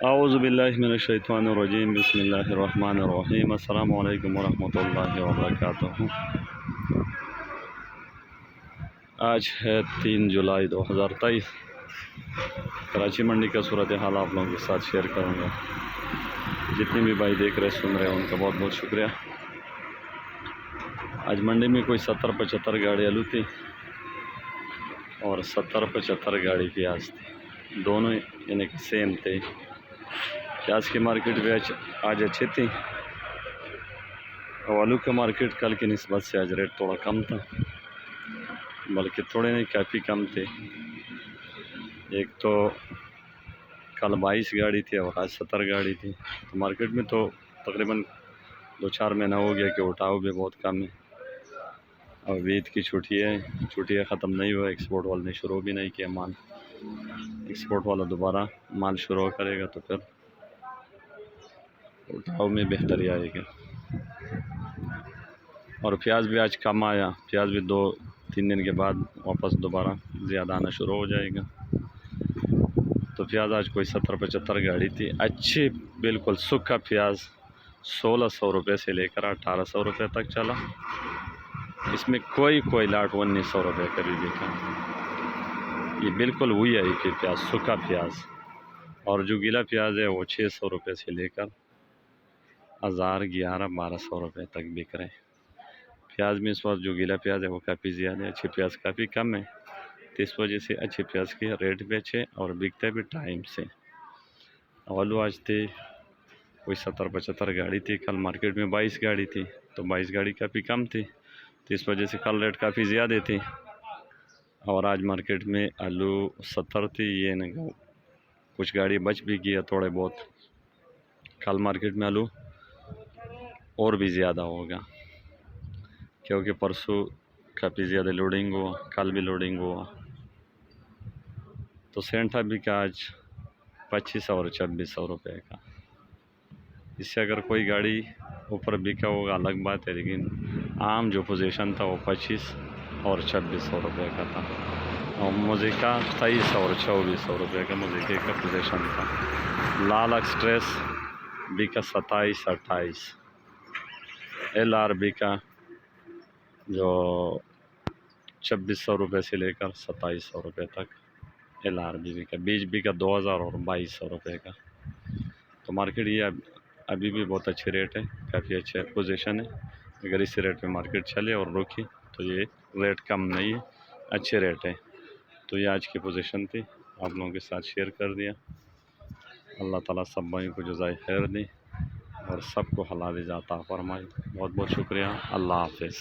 औज़ुबिल्लाहिमिनश्शैतानिर्रजीम बिस्मिल्लाहिर्रहमानिर्रहीम अस्सलामु अलैकुम वरहमतुल्लाहि वबरकातुहू। आज है 3 जुलाई 2023। कराची मंडी का सूरत हाल आप लोगों के साथ शेयर करूँगा। जितने भी भाई देख रहे सुन रहे हैं उनका बहुत बहुत शुक्रिया। आज मंडी में कोई 70-75 गाड़ी आलू थी और 70-75 गाड़ी प्याज थी, दोनों यानी कि सेम थे। प्याज की मार्केट भी आज अच्छी थी और आलू का मार्केट कल की निस्बत से आज रेट थोड़ा कम था, बल्कि थोड़े नहीं काफ़ी कम थे। एक तो कल 22 गाड़ी थी और आज 70 गाड़ी थी, तो मार्केट में तो तकरीबन 2-4 महीना हो गया कि उठाव भी बहुत कम है। और ईद की छुट्टियाँ ख़त्म नहीं हुआ, एक्सपोर्ट वाले ने शुरू भी नहीं किया माल। एक्सपोर्ट वाला दोबारा माल शुरू करेगा तो फिर उठाव में बेहतरी आएगी। और प्याज भी आज कम आया, प्याज भी 2-3 दिन के बाद वापस दोबारा ज़्यादा आना शुरू हो जाएगा। तो प्याज आज कोई 70-75 गाड़ी थी अच्छी, बिल्कुल सूखा प्याज 1600 रुपये से लेकर 1800 रुपये तक चला। इसमें कोई लाट 1900 रुपये का भी बिका। ये बिल्कुल वही है कि प्याज सूखा प्याज। और जो गीला प्याज है वो 600 रुपये से लेकर 1000, 1100-1200 रुपये तक बिक रहे हैं। प्याज में इस वक्त जो गीला प्याज है वो काफ़ी ज़्यादा है, अच्छी प्याज काफ़ी कम है, तो इस वजह से अच्छे प्याज के रेट भी अच्छे और बिकते भी टाइम से। आलू आज थे कोई 70-75 गाड़ी थी, कल मार्केट में 22 गाड़ी थी, तो 22 गाड़ी काफ़ी कम थी, तो इस वजह से कल रेट काफ़ी ज़्यादा थी। और आज मार्केट में आलू 70 थी, ये न कुछ गाड़ी बच भी गया थोड़े बहुत। कल मार्केट में आलू और भी ज़्यादा होगा क्योंकि परसों काफ़ी ज़्यादा लोडिंग हुआ, कल भी लोडिंग हुआ। तो सेंठा भी का आज 2500 और 2600 रुपये का। इससे अगर कोई गाड़ी ऊपर बिका होगा अलग बात है, लेकिन आम जो पोजीशन था वो 25 और 2600 रुपये का था। और मुझिका 23 और 2400 रुपये का मुझिके का पोजीशन था। लाल एक्सप्रेस बिका 27-28। LRB का जो 2600 रुपये से लेकर 2700 रुपये तक LRB का, बीज भी का 2000 और 2200 रुपये का। तो मार्केट ये अभी भी बहुत अच्छे रेट है, काफ़ी अच्छे पोजीशन है। अगर इस रेट में मार्केट चले और रुकी तो ये रेट कम नहीं है, अच्छे रेट है। तो ये आज की पोजीशन थी, आप लोगों के साथ शेयर कर दिया। अल्लाह ताला सब भाई को जज़ाए खैर दे और सबको हलाल जाता फरमाए। बहुत बहुत शुक्रिया। अल्लाह हाफ़िज़।